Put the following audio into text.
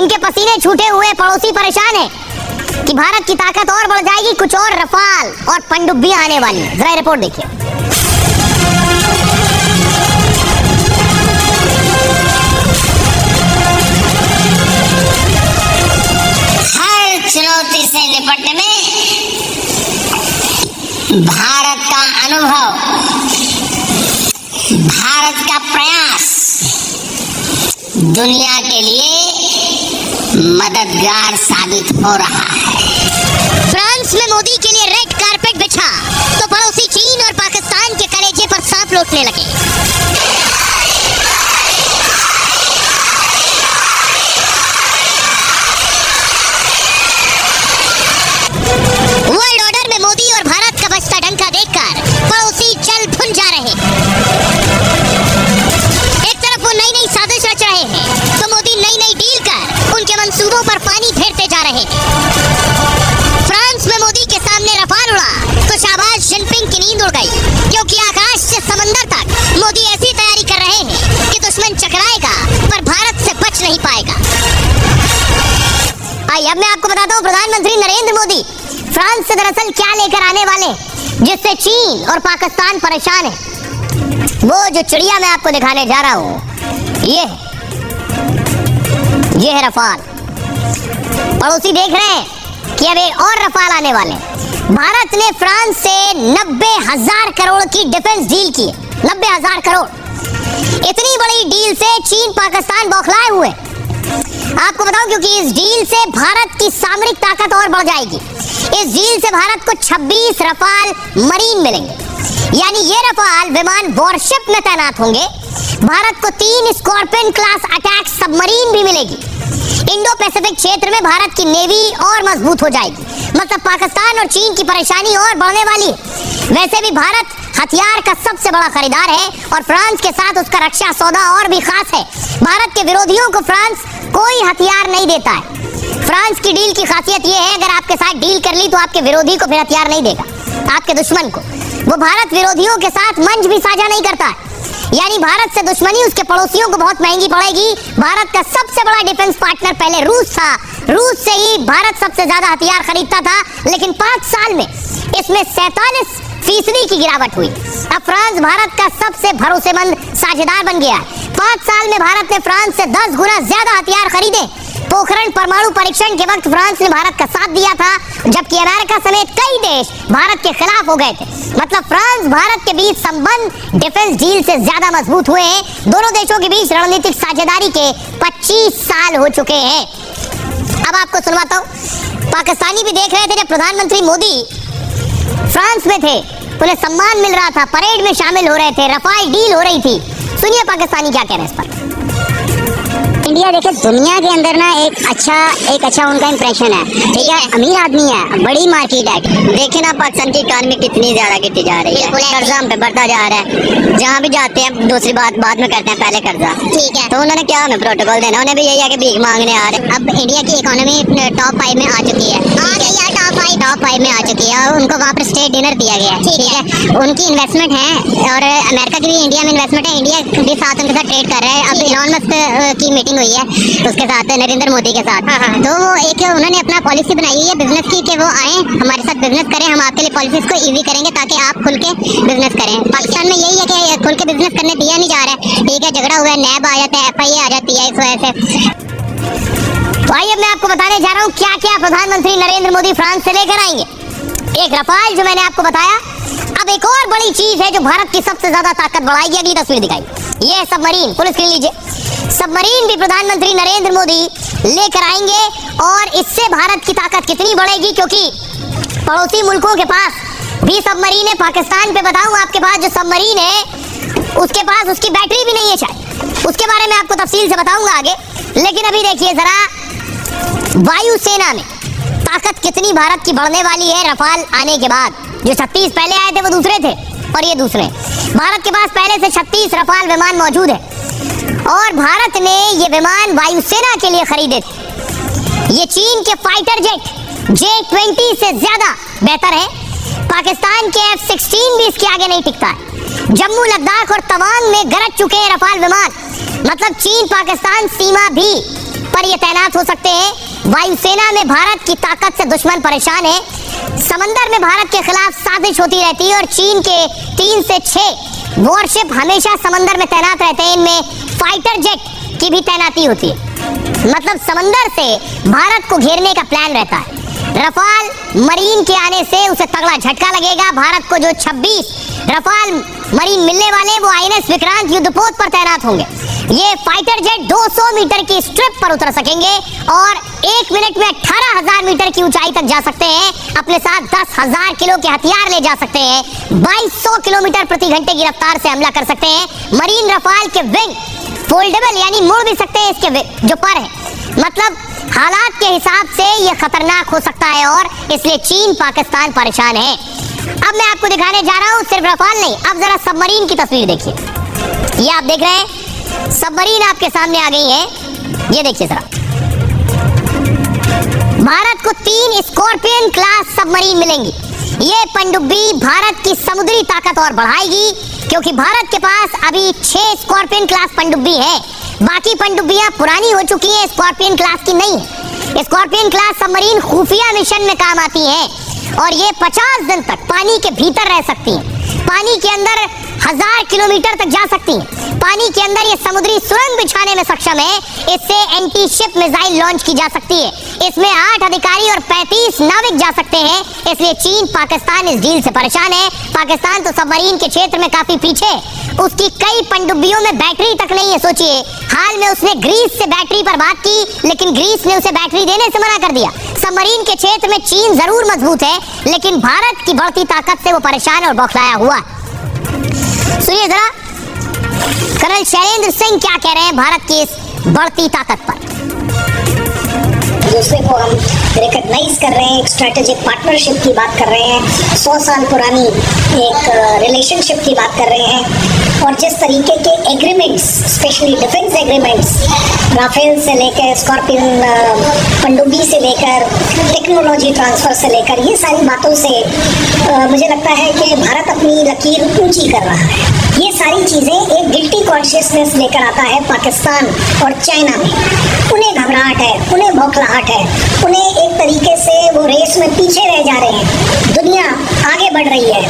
इनके पसीने छूटे हुए पड़ोसी परेशान है कि भारत की ताकत और बढ़ जाएगी, कुछ और रफाल और पनडुब्बियां आने वाली है। जरा रिपोर्ट देखिए। हर चुनौती से निपटने में भारत का अनुभव, भारत का प्रयास दुनिया के लिए मददगार साबित हो रहा है। फ्रांस में मोदी के लिए रेड कारपेट बिछा तो पड़ोसी चीन और पाकिस्तान के कलेजे पर सांप लौटने लगे। वर्ल्ड ऑर्डर में मोदी और भारत का बजता डंका देखकर पड़ोसी चल भुन जा रहे। एक तरफ वो नई नई साजिश रच रहे हैं तो मोदी नई नई डील कर उनके मंसूबों पर पानी फेरते जा रहे हैं। फ्रांस में मोदी के सामने रफाल उड़ा तो शाहबाज जिनपिंग की नींद उड़ गई, क्योंकि आकाश से समंदर तक मोदी ऐसी तैयारी कर रहे हैं कि दुश्मन चकराएगा पर भारत से बच नहीं पाएगा। आइए अब मैं आपको बताता हूँ प्रधानमंत्री नरेंद्र मोदी फ्रांस से दरअसल क्या लेकर आने वाले हैं जिससे चीन और पाकिस्तान परेशान है। वो जो चिड़िया मैं आपको दिखाने जा रहा हूँ ये है रफाल। पड़ोसी देख रहे हैं कि अब एक और रफाल आने वाले हैं। भारत ने फ्रांस से 90,000 करोड़ की डिफेंस डील की है। 90,000 करोड़, इतनी बड़ी डील से चीन पाकिस्तान बौखलाए हुए। आपको बताऊं क्योंकि इस डील से भारत की सामरिक ताकत और बढ़ जाएगी। इस डील से भारत को 26 रफाल मरीन मिलेंगे, यानी ये रफाल विमान वॉरशिप में तैनात होंगे। भारत को 3 स्कॉर्पियन क्लास अटैक सबमरीन भी मिलेगी। इंडो पैसिफिक क्षेत्र में भारत की नेवी और मजबूत हो जाएगी। मतलब पाकिस्तान और चीन की परेशानी और बढ़ने वाली है। वैसे भी भारत हथियार का सबसे बड़ा खरीदार है और फ्रांस के साथ उसका रक्षा सौदा और भी खास है। भारत के विरोधियों को फ्रांस कोई हथियार नहीं देता है। फ्रांस की डील की खासियत यह है, अगर आपके साथ डील कर ली तो आपके विरोधी को फिर हथियार नहीं देगा, आपके दुश्मन को। वो भारत विरोधियों के साथ मंच भी साझा नहीं करता है, यानी भारत से दुश्मनी उसके पड़ोसियों को बहुत महंगी पड़ेगी। भारत का सबसे बड़ा डिफेंस पार्टनर पहले रूस था। रूस से ही भारत सबसे ज्यादा हथियार खरीदता था, लेकिन 5 साल में इसमें 47% की गिरावट हुई। अब फ्रांस भारत का सबसे भरोसेमंद साझेदार बन गया है। 5 साल में भारत ने फ्रांस से 10 गुना ज्यादा हथियार खरीदे। पोखरण परमाणु परीक्षण के वक्त फ्रांस ने भारत का साथ दिया था, जबकि अमेरिका समेत कई देश भारत के खिलाफ हो गए थे। मतलब फ्रांस भारत के बीच संबंध डिफेंस डील से ज्यादा मजबूत हुए हैं। दोनों देशों के बीच रणनीतिक साझेदारी के 25 साल हो चुके हैं। अब आपको सुनवाता हूँ, पाकिस्तानी भी देख रहे थे जब प्रधानमंत्री मोदी फ्रांस में थे, उन्हें सम्मान मिल रहा था, परेड में शामिल हो रहे थे, रफाल डील हो रही थी। सुनिए पाकिस्तानी क्या कह रहे हैं इस पर। इंडिया देखिए दुनिया के अंदर ना एक अच्छा उनका इंप्रेशन है, ठीक है। अमीर आदमी है, बड़ी मार्केट है। देखे ना पाकिस्तान की इकॉनमी कितनी ज्यादा गिरती जा रही है, कर्जा हम पे बढ़ता जा रहा है। जहाँ भी जाते हैं दूसरी बात बाद में करते हैं, पहले कर्जा, ठीक है। तो उन्होंने क्या हमें प्रोटोकॉल देना, उन्हें भी यही है कि भीख मांगने आ रहे। अब इंडिया की इकोनॉमी टॉप 5 में आ चुकी है, टॉप 5 में आ चुकी है और उनको वहाँ पर स्टेट डिनर दिया गया है, ठीक है। उनकी इन्वेस्टमेंट है और अमेरिका की भी इंडिया में इन्वेस्टमेंट है। इंडिया भी साथ उनके साथ ट्रेड कर रहा है। अब इलॉन मस्क की मीटिंग हुई है उसके साथ, नरेंद्र मोदी के साथ। तो वो एक उन्होंने अपना पॉलिसी बनाई हुई है बिजनेस की कि वो आए हमारे साथ बिजनेस करें, हम आपके लिए पॉलिसीज को इजी करेंगे ताकि आप खुल के बिजनेस करें। पाकिस्तान में यही है कि खुल के बिजनेस करने दिया नहीं जा रहा है, ठीक है। झगड़ा हुआ है, नैब आ जाता है, FIA आ जाती है, इस वजह से। तो आइए मैं आपको बताने जा रहा हूँ क्या क्या प्रधानमंत्री नरेंद्र मोदी फ्रांस से लेकर आएंगे। एक रफाल जो मैंने आपको बताया, अब एक और बड़ी चीज है जो भारत की सबसे ज्यादा ताकत बढ़ाएगी। अगली तस्वीर दिखाई, ये है सबमरीन। फुल स्क्रीन लीजिए। सबमरीन भी प्रधानमंत्री नरेंद्र मोदी लेकर आएंगे और इससे भारत की ताकत कितनी बढ़ेगी, क्योंकि पड़ोसी मुल्कों के पास भी सबमरीन है। पाकिस्तान पे बताऊं, आपके पास जो सबमरीन है उसके पास उसकी बैटरी भी नहीं है शायद, उसके बारे में आपको तफसील से बताऊंगा आगे। लेकिन अभी देखिए जरा वायुसेना में ताकत कितनी भारत की बढ़ने वाली है रफाल आने के बाद। जो 36 पहले आए थे वो दूसरे थे और ये दूसरे। भारत के पास पहले से 36 रफाल विमान मौजूद है और भारत ने ये विमान वायुसेना के लिए खरीदे थे। ये चीन के फाइटर जेट J-20 से ज्यादा बेहतर है। पाकिस्तान के F-16 भी इसके आगे नहीं टिकता है। जम्मू, लद्दाख और तवांग में गरज चुके हैं रफाल विमान। मतलब चीन पाकिस्तान सीमा भी पर ये तैनात हो सकते हैं। वायुसेना में भारत की ताकत से दुश्मन परेशान है। समंदर में भारत के खिलाफ साजिश होती रहती है और चीन के 3 से 6 वॉरशिप हमेशा समंदर में तैनात रहते हैं। इनमें फाइटर जेट की भी तैनाती होती है, मतलब समंदर से भारत को घेरने का प्लान रहता है। रफाल मरीन के आने से उसे तगड़ा झटका लगेगा। भारत को जो 26 रफाल मरीन मिलने वाले वो आईएनएस विक्रांत युद्धपोत पर तैनात होंगे। ये फाइटर जेट 200 मीटर की स्ट्रिप पर उतर सकेंगे और 1 मिनट में 18,000 मीटर की ऊंचाई तक जा सकते हैं। अपने साथ 10,000 किलो के हथियार ले जा सकते हैं। 2200 किलोमीटर प्रति घंटे की रफ्तार से हमला कर सकते हैं। मरीन रफाल के विंग फोल्डेबल यानी मुड़ भी सकते हैं। इसके जो पर है, मतलब हालात के हिसाब से ये खतरनाक हो सकता है और इसलिए चीन पाकिस्तान परेशान है। अब मैं आपको दिखाने जा रहा हूँ सिर्फ रफाल नहीं, अब जरा सबमरीन की तस्वीर देखिए। ये आप देख रहे हैं सबमरीन आपके सामने आ गई है। ये देखिए जरा, भारत को 3 स्कॉर्पियन क्लास सबमरीन मिलेंगी। ये पनडुब्बी भारत की समुद्री ताकत और बढ़ाएगी, क्योंकि भारत के पास अभी 6 स्कॉर्पियन क्लास पनडुब्बी है। बाकी पनडुब्बियां पुरानी हो चुकी हैं, स्कॉर्पियन क्लास की नहीं है। स्कॉर्पियन क्लास सबमरीन खुफिया मिशन में काम आती है और ये 50 दिन तक पानी के भीतर रह सकती हैं। पानी के अंदर 1000 किलोमीटर तक जा सकती हैं। पानी के अंदर ये समुद्री सुरंग बिछाने में सक्षम है। इससे एंटी शिप मिसाइल लॉन्च की जा सकती है। इसमें 8 अधिकारी और 35 नाविक जा सकते हैं। इसलिए चीन पाकिस्तान इस डील से परेशान है। पाकिस्तान तो सबमरीन के क्षेत्र में काफी पीछे, उसकी कई पनडुब्बियों में बैटरी तक नहीं है। सोचिए, हाल में उसने ग्रीस से बैटरी पर बात की, लेकिन ग्रीस ने उसे बैटरी देने से मना कर दिया। सबमरीन के क्षेत्र में चीन जरूर मजबूत है, लेकिन भारत की बढ़ती ताकत से वो परेशान और बौखलाया हुआ। सुनिए जरा कर्नल शैलेंद्र सिंह क्या कह रहे हैं भारत की इस बढ़ती ताकत पर। दूसरे को हम रिकॉग्नाइज कर रहे हैं, एक स्ट्रेटेजिक पार्टनरशिप की बात कर रहे हैं, 100 साल पुरानी एक रिलेशनशिप की बात कर रहे हैं। और जिस तरीके के agreements, specially defence agreements, Rafale से लेकर स्कॉर्पियन पनडुब्बी से लेकर टेक्नोलॉजी ट्रांसफर से लेकर ये सारी बातों से मुझे लगता है कि भारत अपनी लकीर ऊंची कर रहा है। ये सारी चीज़ें एक गिल्टी कॉन्शियसनेस लेकर आता है पाकिस्तान और चाइना में। उन्हें घबराहट है, उन्हें बौखलाहट है, उन्हें एक तरीके से वो रेस में पीछे रह जा रहे हैं। दुनिया आगे बढ़ रही है,